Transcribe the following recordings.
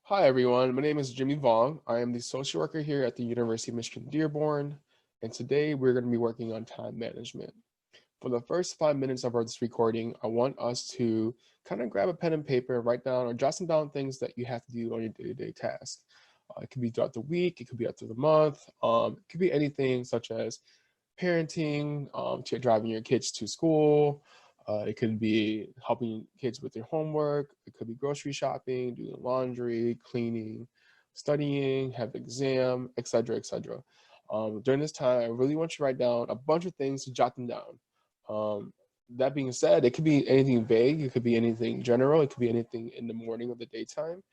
Hi everyone, my name is Jimmy Vong. I am the social worker here at the University of Michigan-Dearborn, and today we're going to be working on time management. For the first 5 minutes of this recording, I want us to kind of grab a pen and paper and write down or jot some down things that you have to do on your day-to-day task. It could be throughout the week, it could be throughout the month, it could be anything such as parenting, driving your kids to school. It could be helping kids with their homework. It could be grocery shopping, doing laundry, cleaning, studying, have an exam, etc., etc. During this time, I really want you to write down a bunch of things to jot them down. That being said, it could be anything vague. It could be anything general. It could be anything in the morning or the daytime.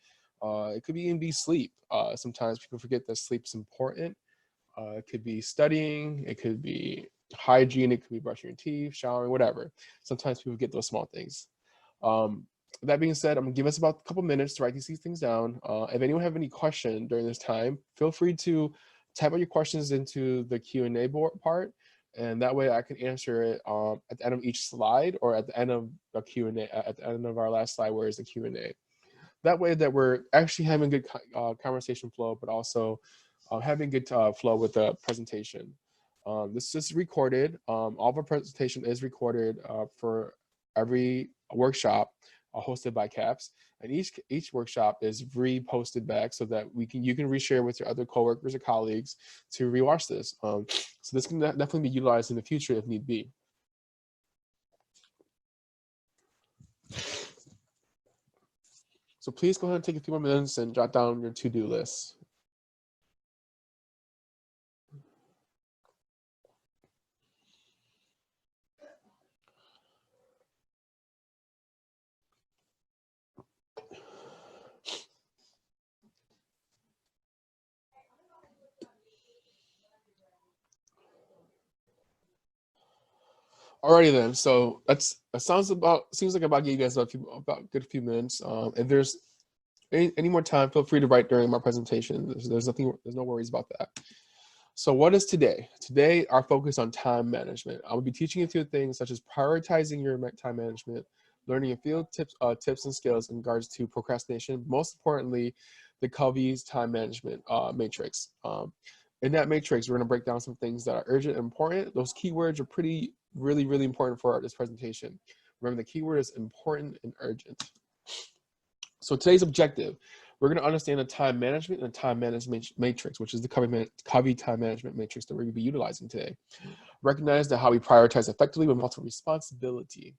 It could even be sleep. Sometimes people forget that sleep is important. It could be studying, it could be hygiene, it could be brushing your teeth, showering, whatever. Sometimes people get those small things. Um, that being said, I'm gonna give us about a couple minutes to write these things down. If anyone have any question during this time, feel free to type out your questions into the Q&A board part, and that way I can answer it at the end of each slide or at the end of the Q&A, at the end of our last slide where is the Q&A. That way that we're actually having good conversation flow, but also having good flow with the presentation. This is recorded. All of our presentation is recorded for every workshop hosted by CAPS, and each workshop is reposted back so that you can reshare with your other coworkers or colleagues to rewatch this. So this can definitely be utilized in the future if need be. So please go ahead and take a few more minutes and jot down your to-do list. Alrighty then, so seems like about gave you guys about a good few minutes. If there's any more time, feel free to write during my presentation. There's no worries about that. So what is today? Today, our focus on time management. I will be teaching you a few things such as prioritizing your time management, learning a few tips and skills in regards to procrastination. Most importantly, the Covey's time management matrix. In that matrix, we're going to break down some things that are urgent and important. Those keywords are really important for this presentation. Remember, the keyword is important and urgent. So today's objective, we're going to understand the time management and the time management matrix, which is the Covey time management matrix that we're going to be utilizing today. Recognize that how we prioritize effectively with multiple responsibility.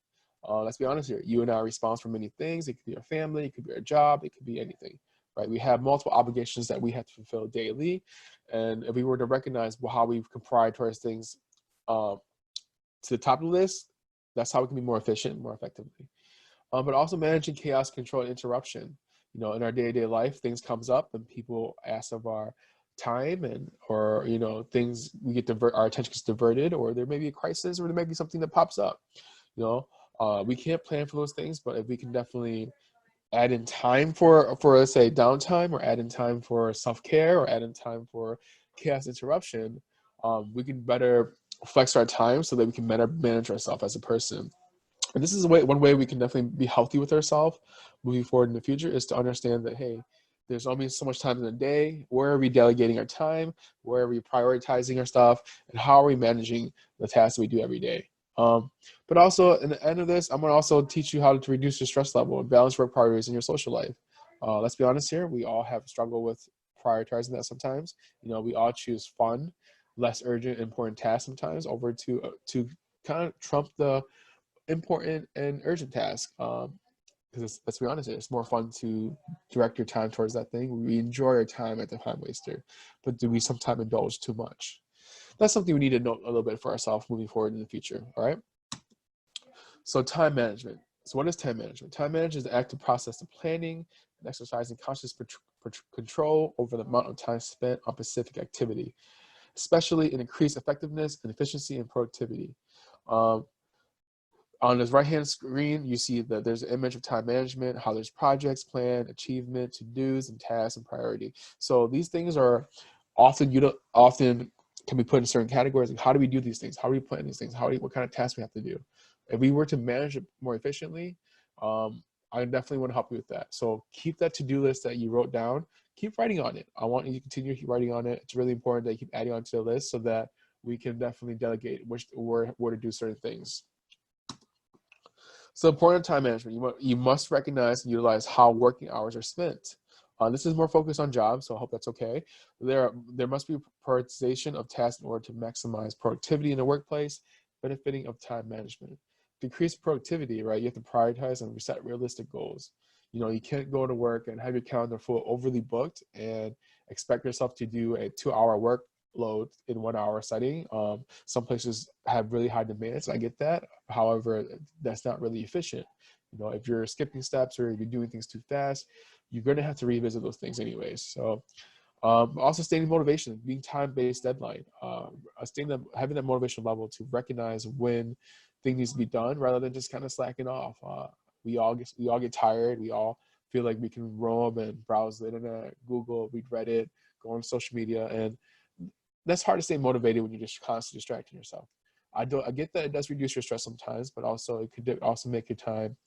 Let's be honest here. You and I are responsible for many things. It could be our family, it could be our job, it could be anything, right? We have multiple obligations that we have to fulfill daily. And if we were to recognize how we can prioritize things to the top of the list, that's how we can be more efficient and more effectively. But also managing chaos, control, and interruption. You know, in our day-to-day life, things comes up and people ask of our time or things we get our attention gets diverted, or there may be a crisis, or there may be something that pops up. We can't plan for those things, but if we can definitely add in time for let's say downtime, or add in time for self-care, or add in time for chaos interruption, we can better flex our time so that we can better manage ourselves as a person. And this is one way we can definitely be healthy with ourselves moving forward in the future, is to understand that, hey, there's only so much time in the day. Where are we delegating our time? Where are we prioritizing our stuff? And how are we managing the tasks we do every day? But also, in the end of this, I'm going to also teach you how to reduce your stress level and balance work priorities in your social life. Let's be honest here. We all have struggled with prioritizing that sometimes. We all choose fun, less urgent, important tasks sometimes over to kind of trump the important and urgent task, because let's be honest, it's more fun to direct your time towards that thing. We enjoy our time at the time waster, but do we sometimes indulge too much? That's something we need to know a little bit for ourselves moving forward in the future. All right, so time management. So what is time management? Time management is the active process of planning and exercising conscious control over the amount of time spent on specific activity, especially in increased effectiveness and efficiency and productivity. On this right-hand screen, you see that there's an image of time management, how there's projects, plan, achievement, to-dos, and tasks, and priority. So these things are often can be put in certain categories. Like, how do we do these things? How do we plan these things? What kind of tasks we have to do? If we were to manage it more efficiently, I definitely want to help you with that. So keep that to-do list that you wrote down. Keep writing on it. I want you to continue to keep writing on it. It's really important that you keep adding onto the list so that we can definitely delegate where to do certain things. So important time management. You must recognize and utilize how working hours are spent. This is more focused on jobs, so I hope that's okay. There must be prioritization of tasks in order to maximize productivity in the workplace, benefiting of time management. To increase productivity, right, you have to prioritize and set realistic goals. You can't go to work and have your calendar full overly booked and expect yourself to do a 2-hour workload in 1 hour setting. Some places have really high demands. I get that. However, that's not really efficient. If you're skipping steps or if you're doing things too fast, you're going to have to revisit those things anyways. So also staying motivation, being time-based deadline, having that motivation level to recognize when things needs to be done rather than just kind of slacking off. We all get tired. We all feel like we can roam and browse the internet, Google, read Reddit, go on social media, and that's hard to stay motivated when you're just constantly distracting yourself. I get that it does reduce your stress sometimes, but also it could also make your time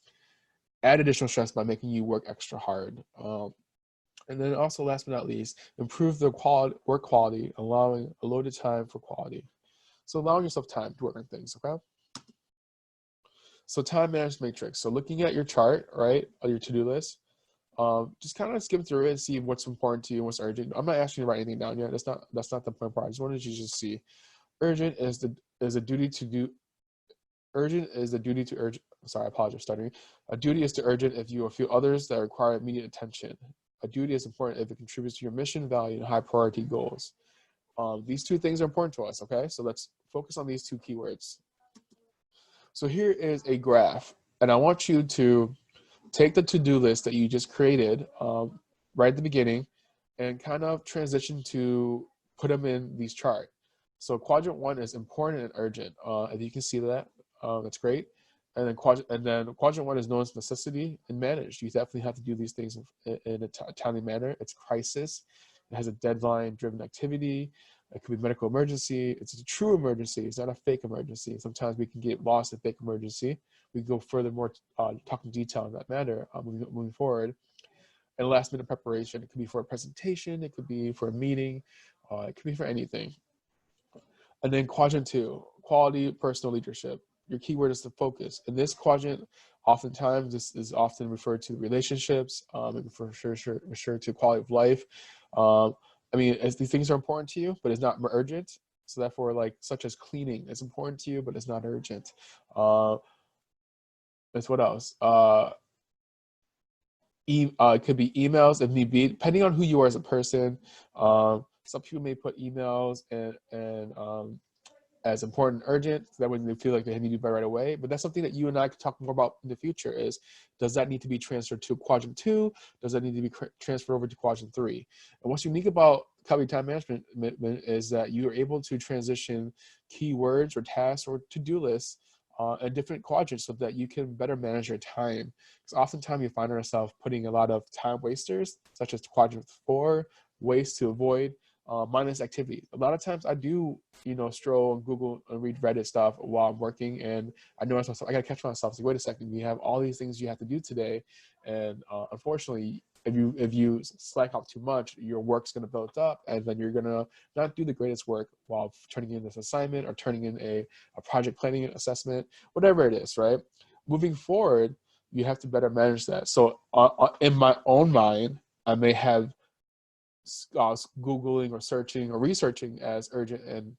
add additional stress by making you work extra hard. And then also, last but not least, improve the work quality, allowing a loaded time for quality. So allowing yourself time to work on things, okay? So time management matrix. So looking at your chart, right, or your to-do list, just kind of skim through it and see what's important to you and what's urgent. I'm not asking you to write anything down yet. That's not the point part. I just wanted you to just see. Urgent is a duty to do. Urgent is the duty to urgent. Sorry, I apologize, stuttering. A duty is to urgent if you feel others that require immediate attention. A duty is important if it contributes to your mission, value, and high priority goals. These two things are important to us, okay? So let's focus on these two keywords. So here is a graph, and I want you to take the to-do list that you just created right at the beginning and kind of transition to put them in these charts. So quadrant 1 is important and urgent. If you can see that, that's great. And then quadrant 1 is known as necessity and managed. You definitely have to do these things in a timely manner. It's crisis. It has a deadline-driven activity. It could be medical emergency. It's a true emergency. It's not a fake emergency. Sometimes we can get lost in fake emergency. We go furthermore, talk in detail on that matter moving forward. And last minute preparation. It could be for a presentation. It could be for a meeting. It could be for anything. And then quadrant 2, quality personal leadership. Your keyword is to focus. In this quadrant, oftentimes this is often referred to relationships, and for sure to quality of life. As these things are important to you, but it's not urgent. So therefore, such as cleaning, it's important to you, but it's not urgent. That's what else? It could be emails if need be, depending on who you are as a person. Some people may put emails and as important and urgent, so that when they feel like they need to do by right away. But that's something that you and I could talk more about in the future is, does that need to be transferred to quadrant 2? Does that need to be transferred over to quadrant 3? And what's unique about Covey time management is that you are able to transition keywords or tasks or to-do lists in different quadrants so that you can better manage your time. Because oftentimes you find ourselves putting a lot of time wasters, such as quadrant 4, ways to avoid, mindless activity. A lot of times I do, stroll and Google and read Reddit stuff while I'm working, and I know myself, I gotta catch myself. It's like, wait a second, you have all these things you have to do today, and unfortunately, if you slack off too much, your work's gonna build up, and then you're gonna not do the greatest work while turning in this assignment or turning in a project planning assessment, whatever it is, right? Moving forward, you have to better manage that. So in my own mind, I may have Googling or searching or researching as urgent and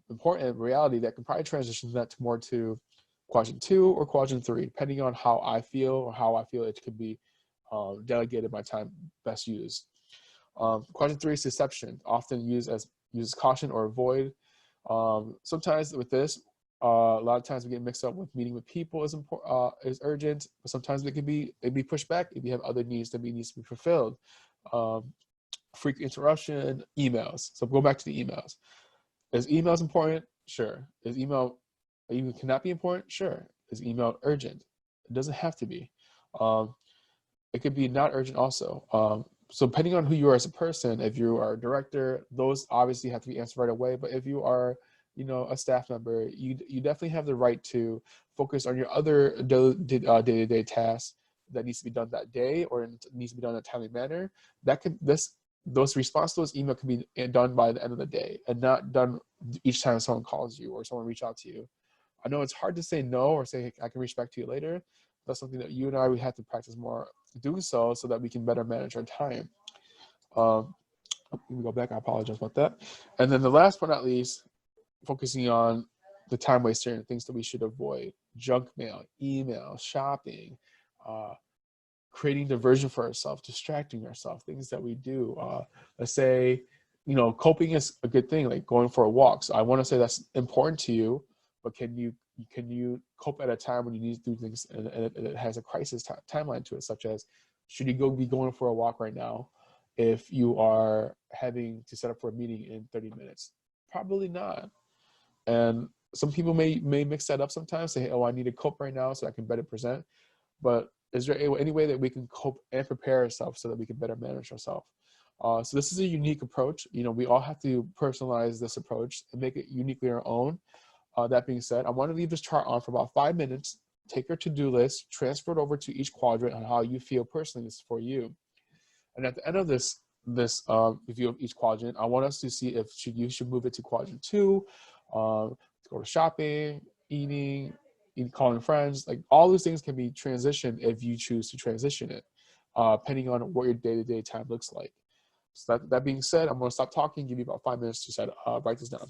important. In reality, that can probably transition that more to quadrant 2 or quadrant 3, depending on how I feel or how I feel it could be delegated my time best used. Quadrant 3 is deception, often uses caution or avoid. Sometimes with this, a lot of times we get mixed up with meeting with people is urgent, but sometimes it be pushed back if you have other needs that needs to be fulfilled. Frequent interruption, emails. So go back to the emails. Is emails important? Sure. Is email even cannot be important? Sure. Is email urgent? It doesn't have to be. It could be not urgent also. So depending on who you are as a person, if you are a director, those obviously have to be answered right away. But if you are, a staff member, you definitely have the right to focus on your other day-to-day tasks that needs to be done that day, or it needs to be done in a timely manner, those response to those email can be done by the end of the day, and not done each time someone calls you or someone reach out to you. I know it's hard to say no or say, hey, I can reach back to you later. That's something that you and I, we have to practice more doing so that we can better manage our time. Let me go back. I apologize about that. And then the last but not least, focusing on the time waster and things that we should avoid: junk mail, email, shopping, creating diversion for ourselves, distracting ourselves, things that we do. Let's say, coping is a good thing, like going for a walk. So I want to say that's important to you, but can you cope at a time when you need to do things and it has a crisis timeline to it, such as, should you be going for a walk right now if you are having to set up for a meeting in 30 minutes? Probably not. And some people may mix that up sometimes, say, oh, I need to cope right now so I can better present. But is there any way that we can cope and prepare ourselves so that we can better manage ourselves? So this is a unique approach. We all have to personalize this approach and make it uniquely our own. That being said, I want to leave this chart on for about 5 minutes. Take your to-do list, transfer it over to each quadrant on how you feel personally this is for you. And at the end of this review of each quadrant, I want us to see if you should move it to quadrant 2, to go to shopping, eating, calling friends. Like, all those things can be transitioned if you choose to transition it, depending on what your day-to-day time looks like. So that being said, I'm going to stop talking, give you about 5 minutes to write this down.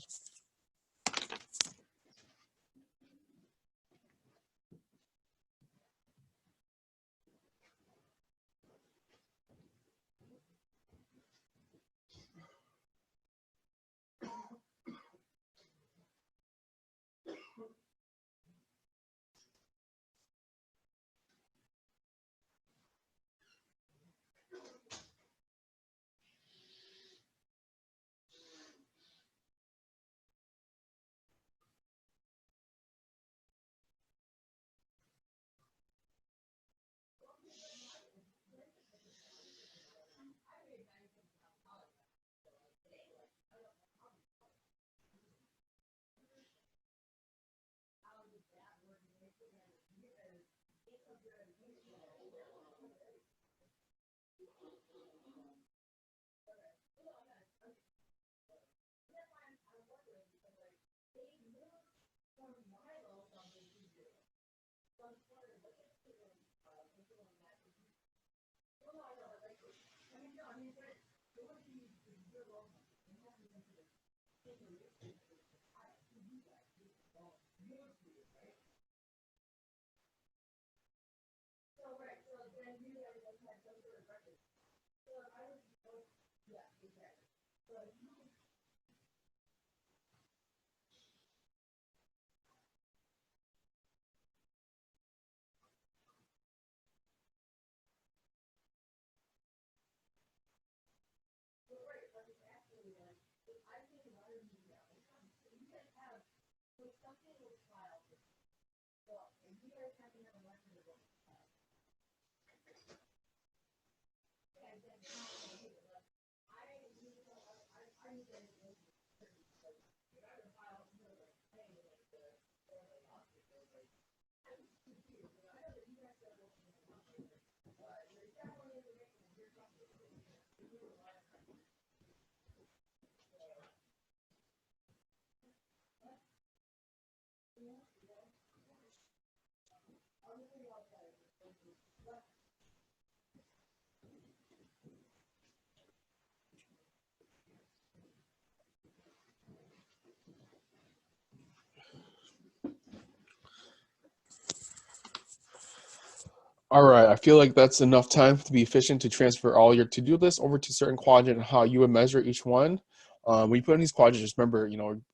All right, I feel like that's enough time to be efficient to transfer all your to-do lists over to certain quadrant and how you would measure each one. When you put in these quadrants, just remember,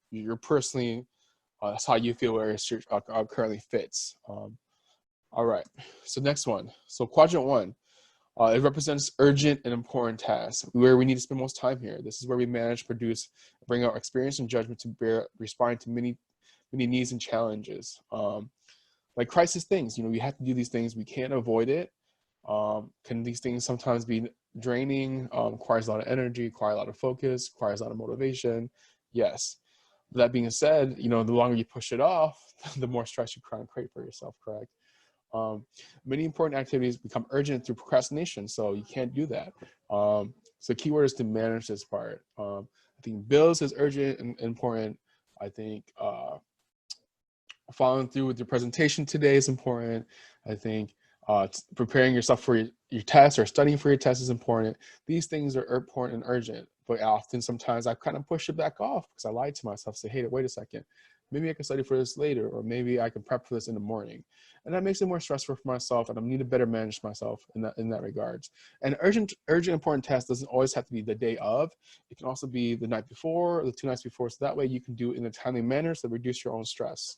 you're personally, that's how you feel where it currently fits. All right, so next one. So quadrant 1, it represents urgent and important tasks, where we need to spend most time here. This is where we manage, produce, bring our experience and judgment to respond to many needs and challenges. Like crisis things, we have to do these things. We can't avoid it. Can these things sometimes be draining? Requires a lot of energy, requires a lot of focus, requires a lot of motivation. Yes. That being said, the longer you push it off, the more stress you create for yourself, correct? Many important activities become urgent through procrastination, so you can't do that. So the key word is to manage this part. I think bills is urgent and important. I think following through with your presentation today is important. I think preparing yourself for your test or studying for your test is important. These things are important and urgent, but often sometimes I kind of push it back off because I lied to myself, say, hey, wait a second, maybe I can study for this later, or maybe I can prep for this in the morning. And that makes it more stressful for myself, and I need to better manage myself in that regards. And urgent important test doesn't always have to be the day of. It can also be the night before, or the 2 nights before, so that way you can do it in a timely manner to reduce your own stress.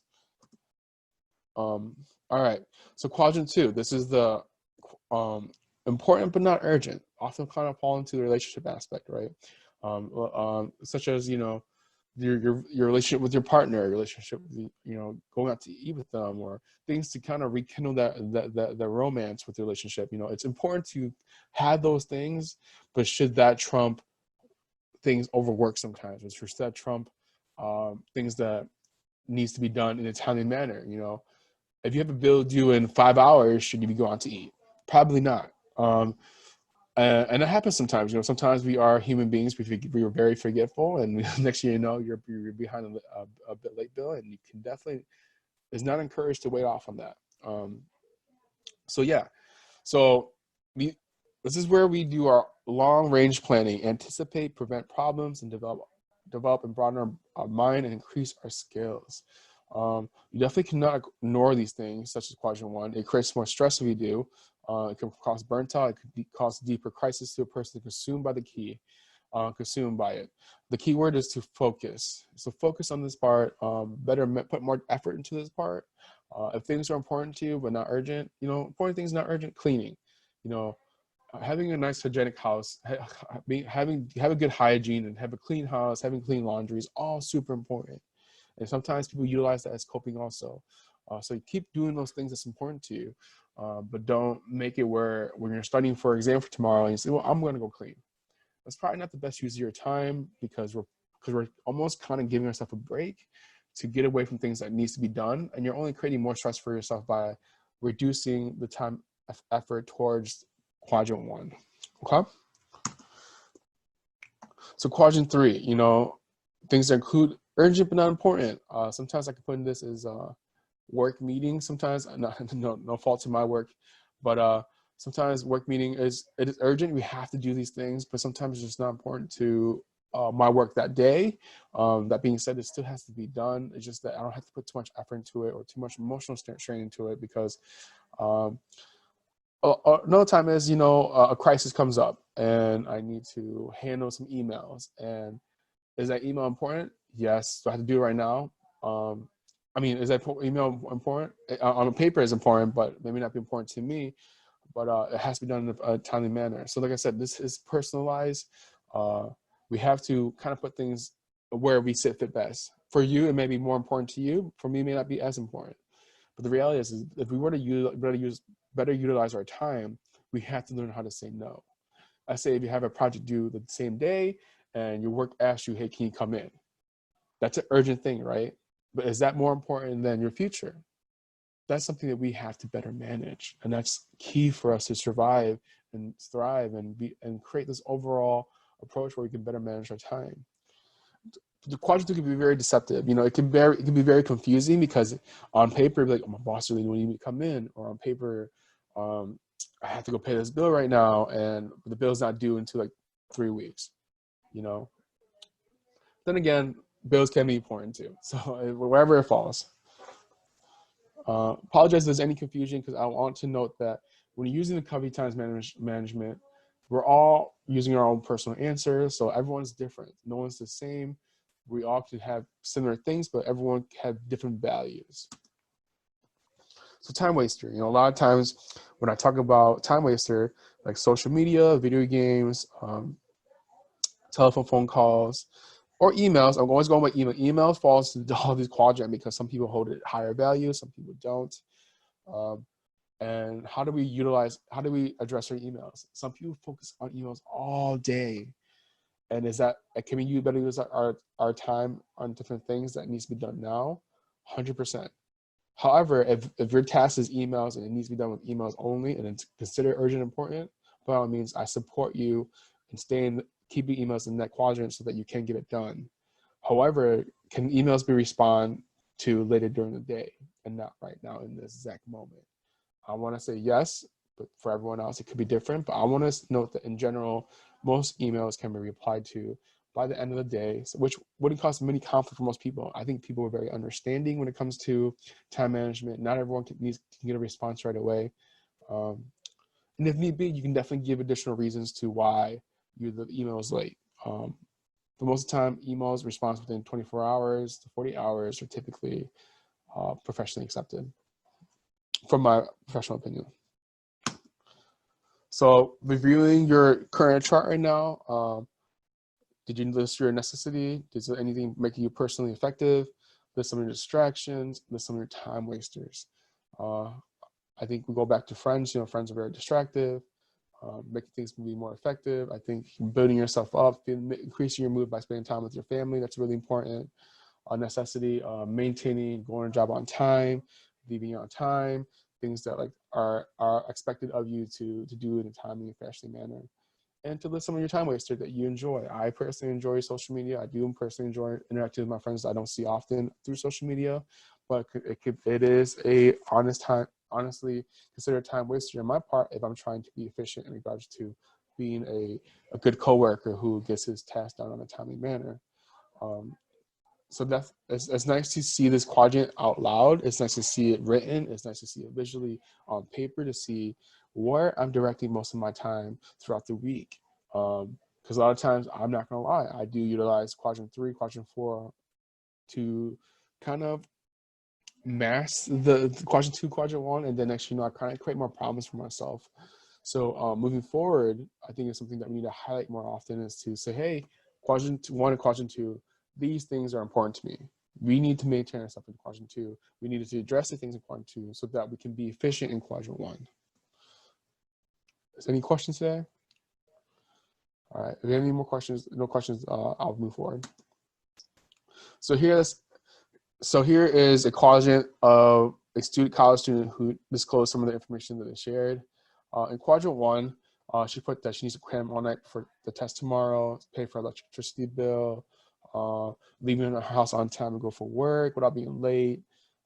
All right, so quadrant 2, this is the important but not urgent, often kind of fall into the relationship aspect, right? Such as, you know, your relationship with your partner, your relationship with, you know, going out to eat with them, or things to kind of rekindle that romance with the relationship. You know, it's important to have those things, but should that trump things overwork sometimes? Or should that trump things that needs to be done in a timely manner? You know, if you have a bill due in 5 hours, should you be going out to eat? Probably not. And it happens sometimes. You know, sometimes we are human beings. We are very forgetful, and next year, you know, you're behind a bit late bill, and you can definitely, it's not encouraged to wait off on that. So yeah, so this is where we do our long range planning, anticipate, prevent problems, and develop and broaden our mind and increase our skills. You definitely cannot ignore these things, such as quadrant 1. It creates more stress if we do. It can cause burnt out. It could cause deeper crisis to a person consumed by consumed by it. The key word is to focus. So focus on this part. Put more effort into this part. If things are important to you but not urgent, you know, important things not urgent, cleaning. You know, having a nice hygienic house, have a good hygiene, and have a clean house, having clean laundry is all super important. And sometimes people utilize that as coping also. So you keep doing those things that's important to you, but don't make it where when you're studying for an exam for tomorrow and you say, well, I'm going to go clean. That's probably not the best use of your time, because we're almost kind of giving ourselves a break to get away from things that needs to be done. And you're only creating more stress for yourself by reducing the time effort towards quadrant 1. Okay. So quadrant 3, you know, things that include urgent but not important. Sometimes I can put in this as work meeting. Sometimes, no fault to my work, but sometimes work meeting it is urgent. We have to do these things, but sometimes it's just not important to my work that day. That being said, it still has to be done. It's just that I don't have to put too much effort into it or too much emotional strain into it, because another time is, you know, a crisis comes up and I need to handle some emails. And is that email important? Yes. Do I have to do it right now? I mean, is that email important? On paper is important, but maybe not be important to me. But it has to be done in a timely manner. So like I said, this is personalized. We have to kind of put things where we fit best. For you, it may be more important to you. For me, it may not be as important. But the reality is if we were to better utilize our time, we have to learn how to say no. I say if you have a project due the same day and your work asks you, hey, can you come in? That's an urgent thing, right? But is that more important than your future? That's something that we have to better manage. And that's key for us to survive and thrive and create this overall approach where we can better manage our time. The quadrant 2 can be very deceptive. You know, it can be very confusing, because on paper, like, oh, my boss really need me to come in, or on paper, I have to go pay this bill right now, and the bill's not due until like 3 weeks. You know, then again, bills can be important too. So wherever it falls. Apologize if there's any confusion, because I want to note that when you're using the Covey times management, we're all using our own personal answers. So everyone's different. No one's the same. We all could have similar things, but everyone have different values. So time waster, you know, a lot of times when I talk about time waster, like social media, video games, telephone phone calls, or emails. I'm always going with email. Emails falls into all these quadrant because some people hold it higher value, some people don't. And how do we address our emails? Some people focus on emails all day. And can we better use our time on different things that needs to be done now? 100%. However, if your task is emails and it needs to be done with emails only and it's considered urgent and important, by all means, I support you in keeping emails in that quadrant so that you can get it done. However, can emails be responded to later during the day and not right now in this exact moment? I want to say yes, but for everyone else, it could be different. But I want to note that in general, most emails can be replied to by the end of the day, which wouldn't cause many conflict for most people. I think people are very understanding when it comes to time management. Not everyone can get a response right away. And if need be, you can definitely give additional reasons to why the email is late. For most of the time, emails response within 24 hours to 40 hours are typically professionally accepted, from my professional opinion. So reviewing your current chart right now, did you list your necessity? Is there anything making you personally effective? List some of your distractions, list some of your time wasters. I think we go back to friends. Friends are very distractive, making things be more effective. I think building yourself up, increasing your mood by spending time with your family, that's really important. Necessity, maintaining, going to job on time, leaving on time, things that are expected of you to do in a timely and fashionable manner. And to list some of your time wasters that you enjoy. I personally enjoy social media. I do personally enjoy interacting with my friends I don't see often through social media, but it is a honestly considered time waster on my part if I'm trying to be efficient in regards to being a good coworker who gets his task done in a timely manner. So it's nice to see this quadrant out loud. It's nice to see it written. It's nice to see it visually on paper to see where I'm directing most of my time throughout the week. Because a lot of times, I'm not gonna lie, I do utilize quadrant 3, quadrant 4 to kind of mask the quadrant 2, quadrant 1, and then actually, I kind of create more problems for myself. So moving forward, I think it's something that we need to highlight more often is to say, hey, quadrant 1 and quadrant 2, these things are important to me. We need to maintain ourselves in quadrant 2. We need to address the things in quadrant 2 so that we can be efficient in quadrant 1. Is any questions today? All right, if you have any more questions, no questions, I'll move forward. So here is a quadrant of a college student who disclosed some of the information that they shared. In quadrant 1, she put that she needs to cram all night for the test tomorrow, pay for electricity bill, leaving her house on time to go for work without being late.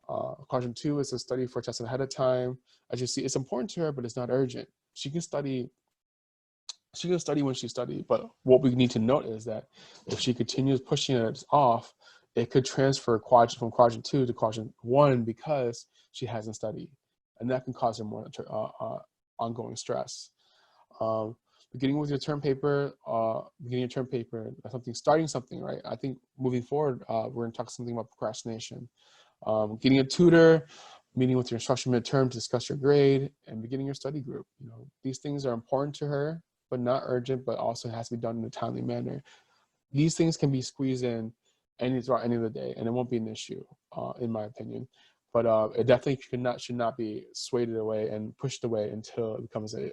Quadrant 2 is to study for a test ahead of time. As you see, it's important to her, but it's not urgent. She can study when she studies, but what we need to note is that if she continues pushing it off, it could transfer from quadrant 2 to quadrant 1 because she hasn't studied, and that can cause her more ongoing stress. Beginning with your term paper, starting something, right? I think moving forward, we're going to talk something about procrastination. Getting a tutor, meeting with your instructor midterm to discuss your grade, and beginning your study group. These things are important to her, but not urgent, but also has to be done in a timely manner. These things can be squeezed in throughout any of the day, and it won't be an issue, in my opinion. But it definitely should not be swayed away and pushed away until it becomes a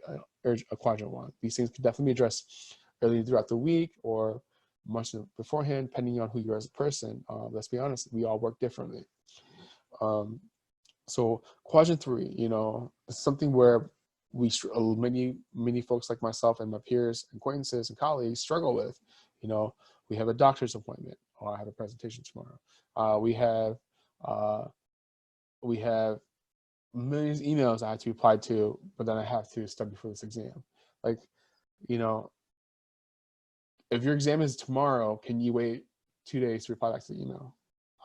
quadrant 1. These things could definitely be addressed early throughout the week or much beforehand, depending on who you are as a person. Let's be honest, we all work differently. So quadrant 3, it's something where many folks like myself and my peers, acquaintances, and colleagues struggle with. We have a doctor's appointment, or I have a presentation tomorrow. We have millions of emails I have to reply to, but then I have to study for this exam. If your exam is tomorrow, can you wait 2 days to reply back to the email?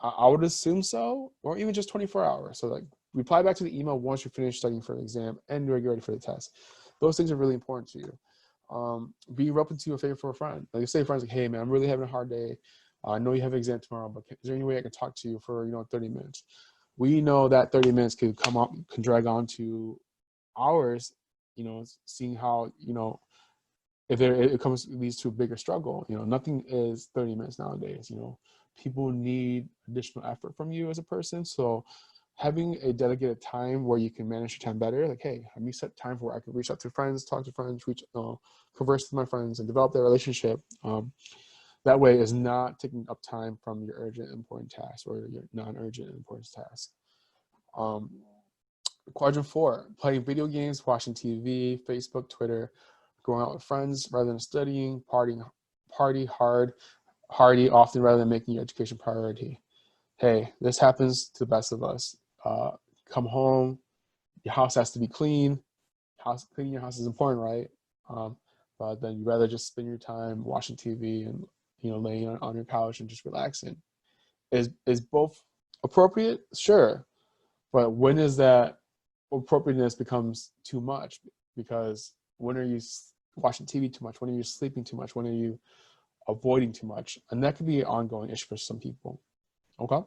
I would assume so, or even just 24 hours. So reply back to the email once you're finished studying for the exam and you're ready for the test. Those things are really important to you. Be open to a favor for a friend. Say a friend's hey man, I'm really having a hard day. I know you have an exam tomorrow, but is there any way I can talk to you for 30 minutes? We know that 30 minutes can drag on to hours, seeing how, if it leads to a bigger struggle. Nothing is 30 minutes nowadays. People need additional effort from you as a person. So having a dedicated time where you can manage your time better, hey, let me set time where I can reach out to friends, talk to friends, converse with my friends and develop that relationship. That way is not taking up time from your urgent important tasks or your non-urgent important tasks. Quadrant 4, playing video games, watching TV, Facebook, Twitter, going out with friends rather than studying, party hardy often rather than making your education priority. Hey, this happens to the best of us. Come home, your house has to be clean. Cleaning your house is important, right? But then you'd rather just spend your time watching TV and laying on your couch and just relaxing. Is both appropriate? Sure, but when is that appropriateness becomes too much? Because when are you watching TV too much? When are you sleeping too much? When are you avoiding too much? And that could be an ongoing issue for some people. Okay.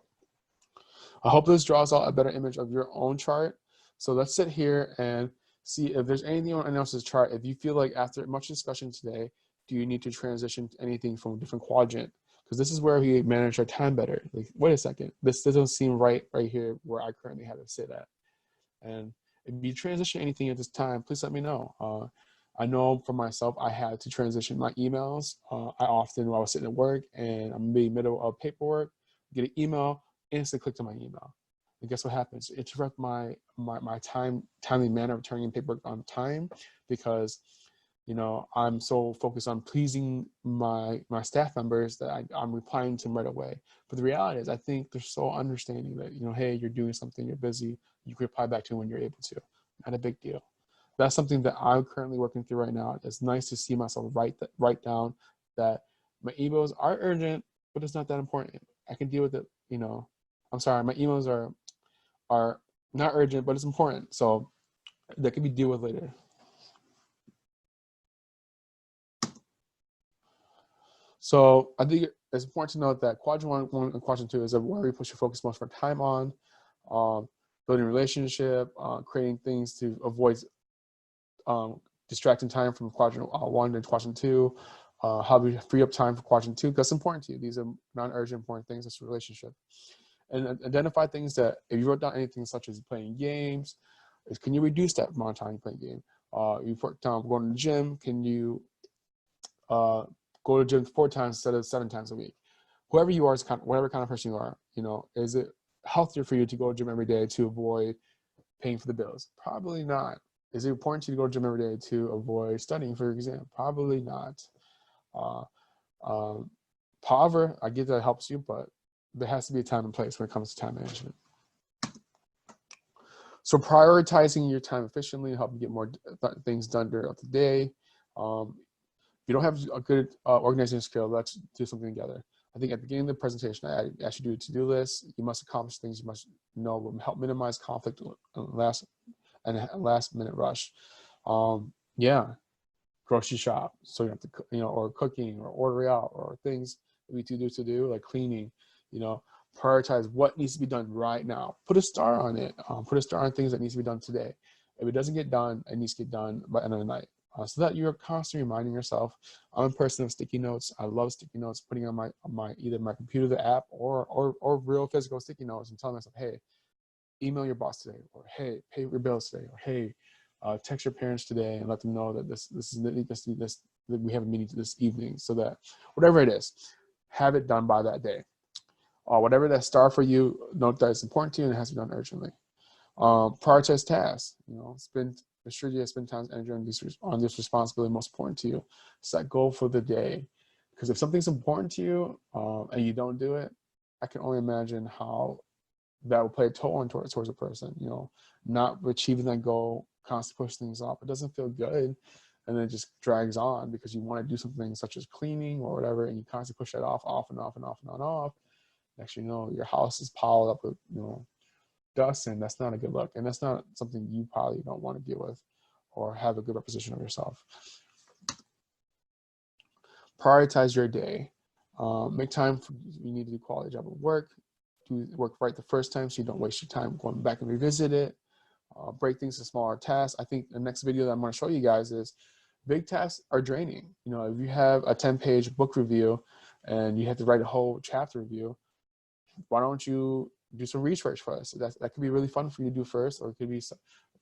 I hope this draws out a better image of your own chart. So let's sit here and see if there's anything on anyone else's chart. If you feel like after much discussion today, do you need to transition to anything from a different quadrant? Because this is where we manage our time better. Like, wait a second, this doesn't seem right here where I currently have to sit at. And if you transition anything at this time, please let me know. I know for myself, I had to transition my emails. I often, while I was sitting at work and I'm in the middle of paperwork, get an email, instantly click to my email. And guess what happens? It interrupts my timely manner of turning in paperwork on time, because I'm so focused on pleasing my staff members that I'm replying to them right away. But the reality is, I think they're so understanding that, hey, you're doing something, you're busy, you can reply back to them when you're able to. Not a big deal. That's something that I'm currently working through right now. It's nice to see myself write down that my emails are urgent, but it's not that important. I can deal with it. I'm sorry, my emails are not urgent, but it's important. So that can be dealt with later. So I think it's important to note that quadrant 1 and quadrant 2 is where we put your focus most of our time on, building relationship, creating things to avoid distracting time from quadrant 1 and quadrant 2, how we free up time for quadrant 2, because it's important to you. These are non-urgent important things. It's a relationship. And identify things that, if you wrote down anything such as playing games, can you reduce that amount of time you play a game? You put down going to the gym, can you go to the gym 4 times instead of 7 times a week? Whoever you are, whatever kind of person you are, is it healthier for you to go to the gym every day to avoid paying for the bills? Probably not. Is it important to you to go to the gym every day to avoid studying for your exam? Probably not. However, I get that it helps you, but there has to be a time and place when it comes to time management. So prioritizing your time efficiently will help you get more things done throughout the day. If you don't have a good organization skill, let's do something together. I think at the beginning of the presentation, I asked you to do a to-do list. You must accomplish things you must know will help minimize conflict and last minute rush. Yeah, grocery shop. So you have to, or cooking or order out, or things that we to do like cleaning, prioritize what needs to be done right now. Put a star on it. Put a star on things that needs to be done today. If it doesn't get done, it needs to get done by the end of the night. So that you're constantly reminding yourself. I'm a person of sticky notes. I love sticky notes, putting on either my computer, the app, or real physical sticky notes, and telling myself, hey, email your boss today, or hey, pay your bills today, or hey, text your parents today and let them know that this that we have a meeting this evening, so that whatever it is, have it done by that day. Whatever that star for you, note that it's important to you and it has to be done urgently. Prioritize tasks. Ensure you spend time and energy on this responsibility most important to you. Set goal for the day, because if something's important to you and you don't do it, I can only imagine how that will play a toll on towards a person. Not achieving that goal, constantly push things off. It doesn't feel good, and then it just drags on because you want to do something such as cleaning or whatever, and you constantly push that off and off. Next, your house is piled up with dust, and that's not a good look, and that's not something you probably don't want to deal with or have a good representation of yourself. Prioritize your day. Make time for, you need to do quality job of work. Do work right the first time so you don't waste your time going back and revisit it. Break things into smaller tasks. I think the next video that I'm going to show you guys is big tasks are draining. If you have a 10-page book review and you have to write a whole chapter review, why don't you do some research first? That could be really fun for you to do first, or it could be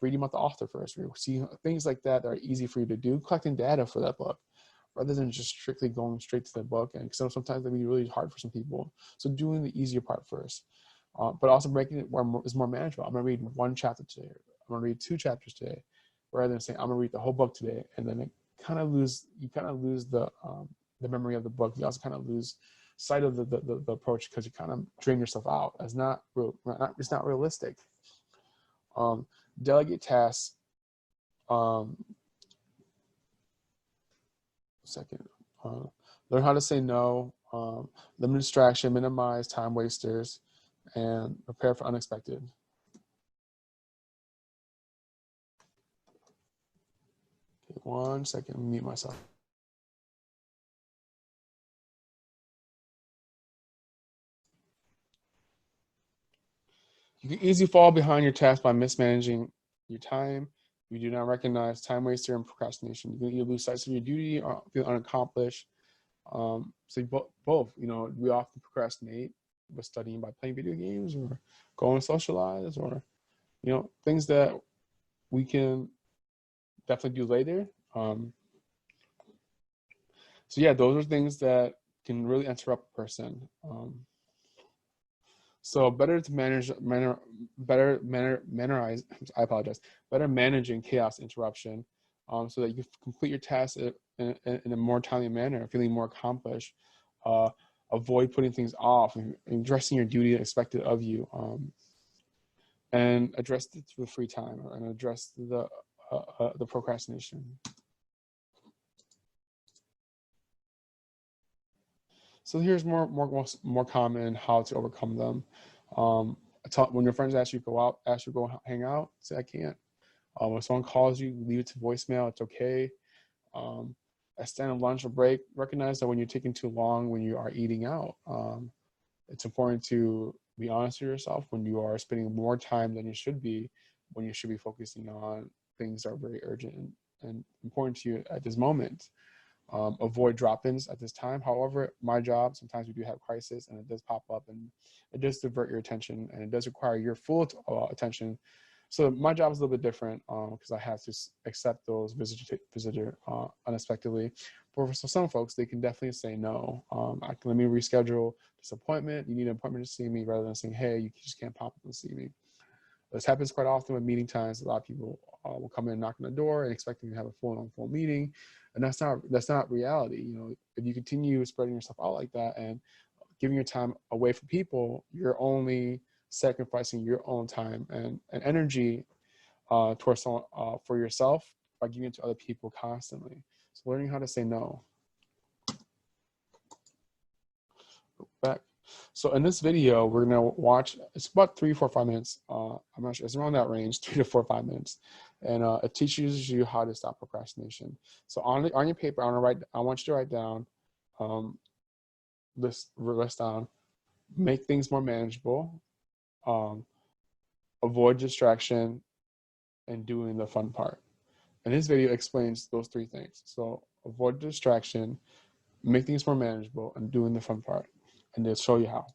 reading about the author first. See things like that are easy for you to do, collecting data for that book, rather than just strictly going straight to the book. And sometimes that can be really hard for some people. So doing the easier part first. but also breaking it where is more manageable. I'm going to read one chapter today. I'm going to read 2 chapters today, rather than saying I'm going to read the whole book today, and then you kind of lose the memory of the book. You also kind of lose sight of the approach because you kind of drain yourself out. It's not realistic. Delegate tasks. Learn how to say no. Limit distraction. Minimize time wasters, and prepare for unexpected. Okay, 1 second. Mute myself. You can easily fall behind your task by mismanaging your time. You do not recognize time waster and procrastination. You lose sight of your duty or feel unaccomplished. So both, we often procrastinate with studying by playing video games or going to socialize, or, things that we can definitely do later. So yeah, those are things that can really interrupt a person. So better managing chaos interruption, so that you can complete your tasks in a more timely manner, feeling more accomplished. Avoid putting things off and addressing your duty expected of you, and address the free time, and address the procrastination. So here's more common how to overcome them. When your friends ask you to go hang out, say I can't. When someone calls you, leave it to voicemail. It's okay. Extend a lunch or break. Recognize that when you're taking too long when you are eating out. It's important to be honest with yourself when you are spending more time than you should be, when you should be focusing on things that are very urgent and important to you at this moment. Avoid drop-ins at this time. However, my job, sometimes we do have crisis and it does pop up and it does divert your attention and it does require your full attention. So my job is a little bit different because I have to accept those visitor unexpectedly. For some folks, they can definitely say no. Let me reschedule this appointment. You need an appointment to see me, rather than saying, hey, you just can't pop up and see me. This happens quite often with meeting times. A lot of people will come in, knock on the door, and expecting to have a full meeting, and that's not reality. If you continue spreading yourself out like that and giving your time away from people, you're only sacrificing your own time and energy towards someone, for yourself, by giving it to other people constantly. So learning how to say no. Back. So in this video, we're gonna watch, it's about 3, 4, 5 minutes. I'm not sure, it's around that range, 3 to 4, 5 minutes. And it teaches you how to stop procrastination. So on your paper, I want you to write down, list down, make things more manageable, avoid distraction, and doing the fun part. And this video explains those 3 things. So avoid distraction, make things more manageable, and doing the fun part. And they'll show you how.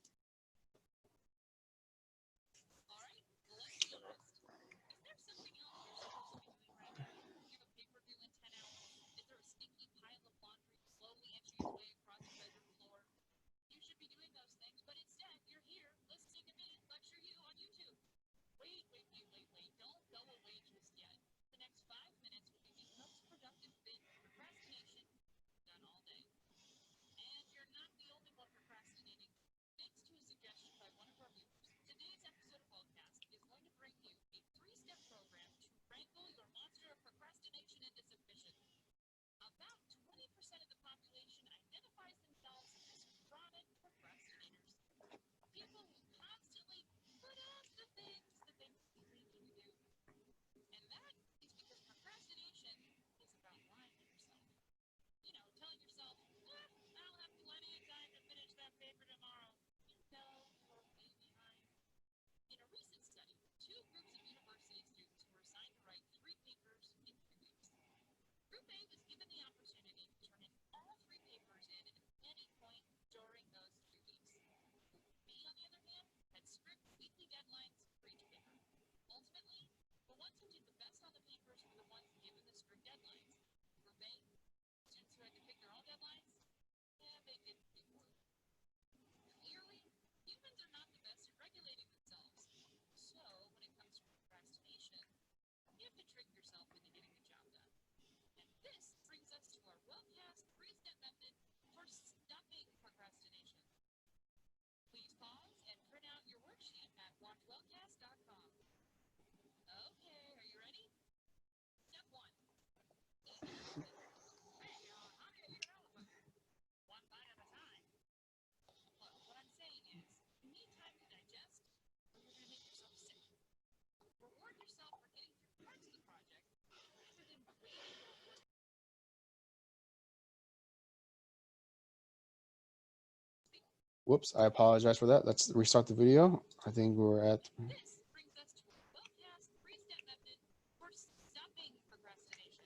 Whoops, I apologize for that. Let's restart the video. I think we're at. This brings us to a well-cast three-step method for stopping procrastination.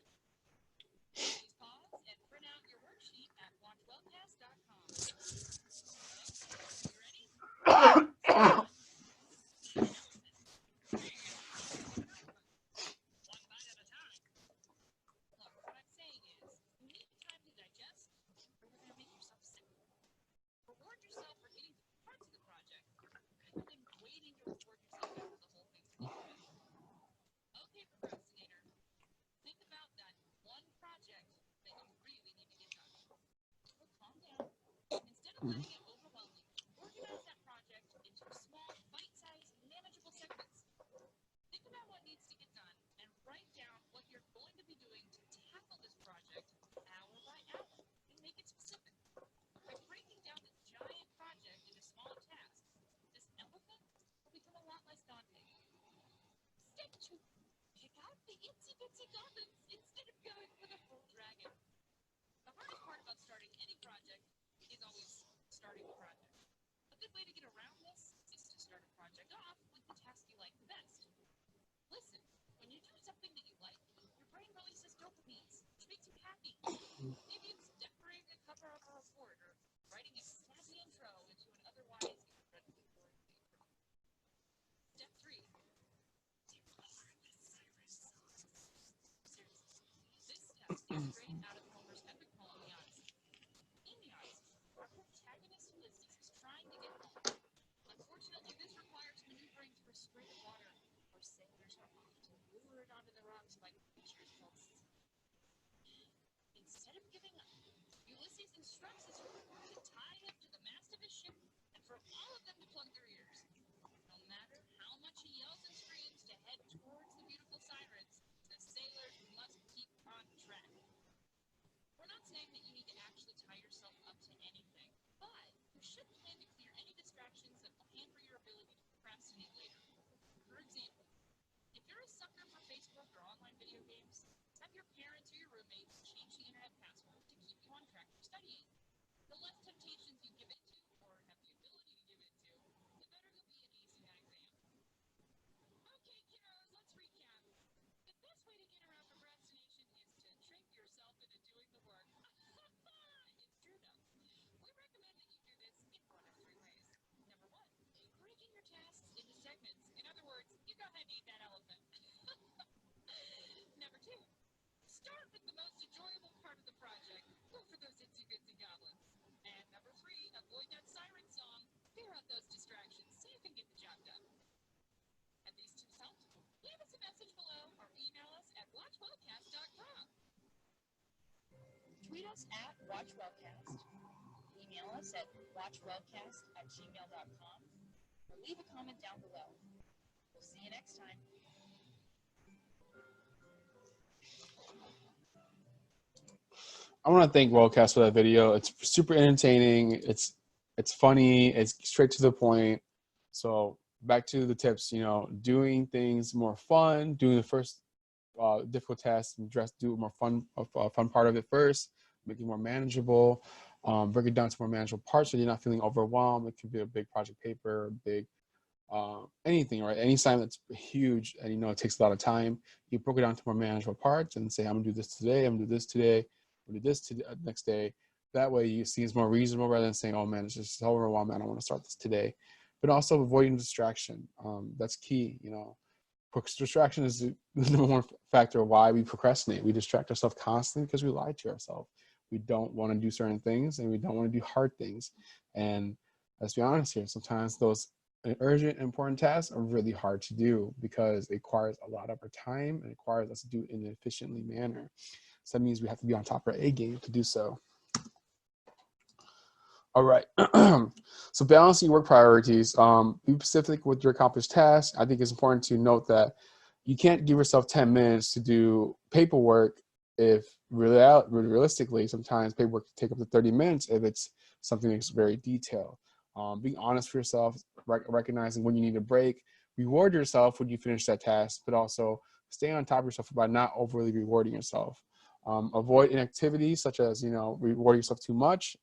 Please pause and print out your worksheet at watchwellcast.com. Okay, you ready? Easy analysis. One bite at a time. Look, what I'm saying is, you need time to digest, or you're going to make yourself sick. Reward yourself for getting to parts of the project, rather than waiting to reward yourself after the whole thing's completed. Okay, procrastinator, think about that one project that you really need to get done. But calm down. Instead of letting it overwhelm you, organize that project into small, bite-sized, manageable segments. Think about what needs to get done and write down what you're going to be doing to tackle this project hour by hour and make it specific. By breaking down the giant project into smaller tasks, this elephant will become a lot less daunting. Step 2. Pick out the itsy-bitsy goblins instead of going for the full dragon. The hardest part about starting any project is always starting the project. A good way to get around this is to start a project off with the task you like the best. Listen, when you do something that you like, your brain releases dopamines, which makes you happy. Maybe it's decorating a cover of a report or writing a snazzy intro into an otherwise incredibly boring paper. Step 3. This step is straight out of Homer's epic poem, The Odyssey. In The Odyssey, our protagonist Ulysses is trying to get home. Unfortunately, this requires maneuvering through a spray of water, where sailors are often lured onto the rocks by creatures called sea. Instead of giving up, Ulysses instructs his crew to tie him to the mast of his ship and for all of them to plug their ears. No matter how much he yells and screams to head towards the beautiful sirens, the sailors must keep on track. We're not saying that you need to actually tie yourself up to anything, but you should plan to clear any distractions that will hamper your ability to procrastinate later. For example, if you're a sucker for Facebook or online video games, have your parents or your roommates change the internet password to keep you on track for studying. The less temptations you give into, or have the ability to give into, the better you'll be at acing that exam. Okay, kiddos, let's recap. The best way to get around procrastination is to trick yourself into doing the work. It's true though. We recommend that you do this in one of 3 ways. Number 1, breaking your tasks into segments. In other words, you go ahead and eat that elephant. Number 2, start with the most enjoyable part of the project. Go for those itsy-bitsy goblins. And number 3, avoid that siren song. Clear out those distractions so you can get the job done. Have these tips helped? Leave us a message below or email us at watchwellcast.com. Tweet us at watchwellcast. Email us at watchwellcast@gmail.com. Or leave a comment down below. We'll see you next time. I want to thank Worldcast for that video. It's super entertaining. It's funny. It's straight to the point. So back to the tips. Doing things more fun. Doing the first difficult task and do more fun part of it first. Make it more manageable. Break it down to more manageable parts so you're not feeling overwhelmed. It could be a big project paper, big anything, right? Any assignment that's huge and it takes a lot of time. You broke it down to more manageable parts and say, I'm gonna do this today. I'm gonna do this today. I'm gonna do this next day. That way you see it's more reasonable rather than saying, oh man, it's just so overwhelming. I don't want to start this today. But also avoiding distraction. That's key. Distraction is the number one factor of why we procrastinate. We distract ourselves constantly because we lie to ourselves. We don't want to do certain things and we don't want to do hard things. And let's be honest here, sometimes those urgent, important tasks are really hard to do because it requires a lot of our time and it requires us to do it in an efficiently manner. So that means we have to be on top of our A game to do so. All right. So balancing work priorities. Be specific with your accomplished tasks. I think it's important to note that you can't give yourself 10 minutes to do paperwork if realistically, sometimes paperwork can take up to 30 minutes if it's something that's very detailed. Being honest for yourself, recognizing when you need a break, reward yourself when you finish that task, but also stay on top of yourself by not overly rewarding yourself. Avoid inactivities such as, rewarding yourself too much.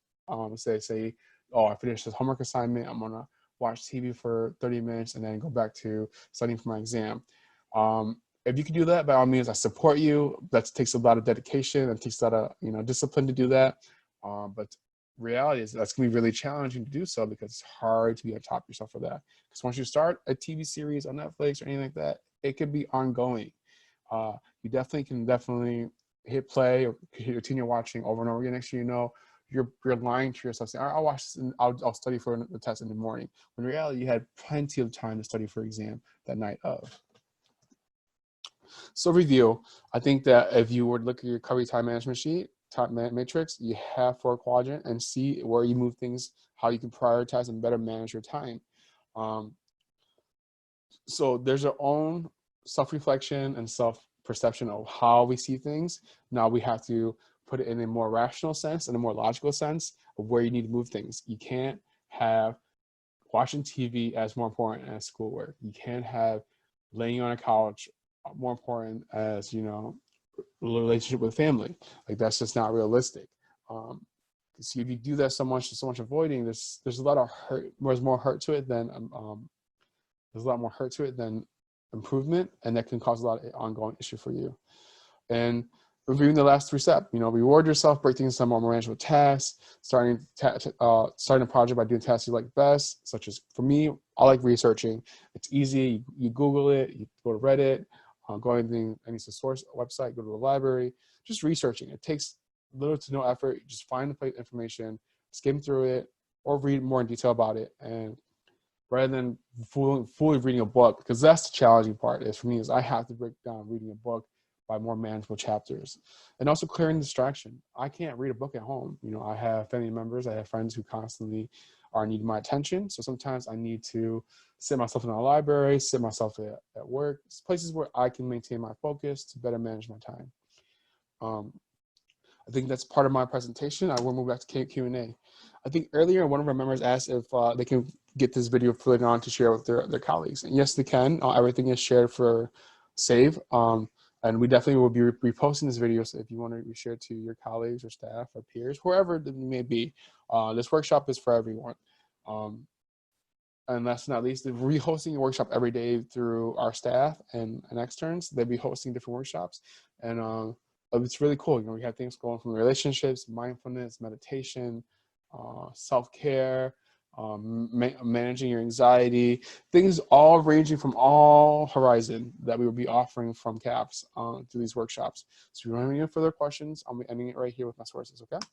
Say oh, I finished this homework assignment, I'm gonna watch TV for 30 minutes and then go back to studying for my exam. If you can do that, by all means, I support you. That takes a lot of dedication. It takes a lot of discipline to do that. But reality is that's gonna be really challenging to do so because it's hard to be on top of yourself for that. Because once you start a TV series on Netflix or anything like that, it could be ongoing. You can hit play or continue watching over and over again. Next thing you know, you're lying to yourself, saying, I'll watch this and I'll study for the test in the morning. When in reality, you had plenty of time to study for exam that night of. So review, I think that if you were to look at your Covey time management sheet, time matrix, you have 4 quadrant and see where you move things, how you can prioritize and better manage your time. So there's our own self-reflection and self-perception of how we see things. Now we have to put it in a more rational sense and a more logical sense of where you need to move things. You can't have watching TV as more important as schoolwork. You can't have laying on a couch more important as, relationship with family. Like that's just not realistic. See, if you do that so much avoiding, there's a lot of hurt. There's more hurt to it than improvement, and that can cause a lot of ongoing issue for you. And reviewing the last 3 steps, reward yourself, break things into more manageable tasks, starting a project by doing tasks you like best, such as, for me, I like researching. It's easy. You Google it, you go to Reddit, go anything, any source website, go to the library, just researching. It takes little to no effort. You just find the information, skim through it, or read more in detail about it. And rather than fully reading a book, because that's the challenging part is for me is I have to break down reading a book by more manageable chapters. And also clearing distraction. I can't read a book at home. I have family members, I have friends who constantly are needing my attention. So sometimes I need to sit myself in a library, sit myself at work, places where I can maintain my focus to better manage my time. I think that's part of my presentation. I will move back to Q&A. I think earlier one of our members asked if they can get this video put on to share with their colleagues. And yes, they can. Everything is shared for save. And we definitely will be reposting this video. So if you want to share it to your colleagues or staff or peers, whoever it may be, this workshop is for everyone. And last but not least, we're hosting a workshop every day through our staff and externs. They'll be hosting different workshops. And it's really cool. We have things going from relationships, mindfulness, meditation, self-care, managing your anxiety, things all ranging from all horizon that we will be offering from CAPS through these workshops. So if you don't have any further questions, I'll be ending it right here with my sources, okay?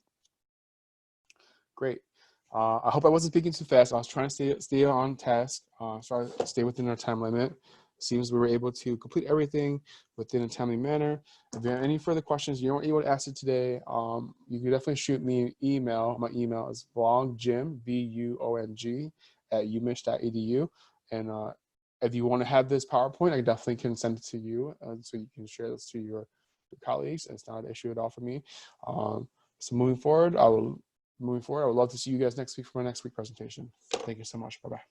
Great. I hope I wasn't speaking too fast. I was trying to stay on task, stay within our time limit. Seems we were able to complete everything within a timely manner. If you have any further questions, you weren't able to ask it today, you can definitely shoot me an email. My email is vlongjim, VUONG, @umich.edu. And if you want to have this PowerPoint, I definitely can send it to you so you can share this to your colleagues. It's not an issue at all for me. So moving forward, I would love to see you guys next week for my next week presentation. Thank you so much. Bye-bye.